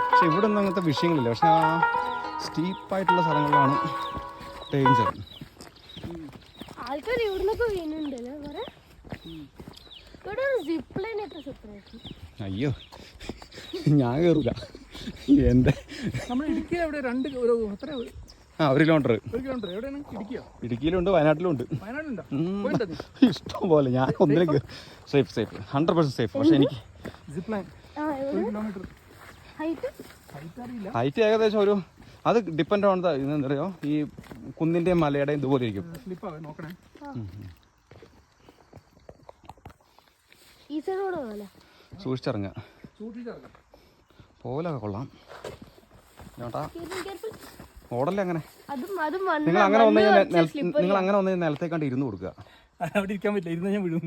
പക്ഷെ ഇവിടെ ഒന്നും അങ്ങനത്തെ വിഷയങ്ങളില്ല. പക്ഷെ ആ സ്റ്റീപ്പായിട്ടുള്ള സ്ഥലങ്ങളിലാണ് ഡേഞ്ചർ. ആൾക്കാർ ഇവിടുന്നൊക്കെ വീണുണ്ടല്ലോ കുറെ. ഇവിടെ സിപ്പ് ലൈൻ എത്ര സെപ്പറേറ്റ്? അയ്യോ ഞാൻ കയറില്ല. എൻ്റെ നമ്മൾ ഇടുക്കി എവിടെ ഒരു 1 കിലോമീറ്റർ. എവിടെയാണ്? ഇടുക്കിയിലുണ്ട്, വയനാട്ടിലുണ്ട്. വയനാടുണ്ടോ? ഇഷ്ടം പോലെ. ഞാൻ ഒന്നിനും സേഫ് 100% സേഫ്. പക്ഷെ എനിക്ക് സിപ്പ് ലൈൻ 1 കിലോമീറ്റർ ഹൈറ്റ് ഏകദേശം ഒരു അത് ഡിപ്പെൻഡ് ഓൺ എന്താ പറയുക, ഈ കുന്നിൻ്റെയും മലയുടെയും ഇതുപോലെ ഇരിക്കും. സ്ലിപ്പാവേ നോക്കണേ. ഈ സൈഡോടെ പോലെ സൂക്ഷിച്ചിറങ്ങുക. പോലൊക്കെ കൊള്ളാം ചേട്ടാ. ഓടല്ലേ അങ്ങനെ. നിങ്ങൾ അങ്ങനെ വന്നു കഴിഞ്ഞാൽ നിലത്തേക്കാണ്ട് ഇരുന്ന് കൊടുക്കുക. അവിടെ ഇരിക്കാൻ പറ്റില്ല, ഇരുന്ന് ഞാൻ വീഴും.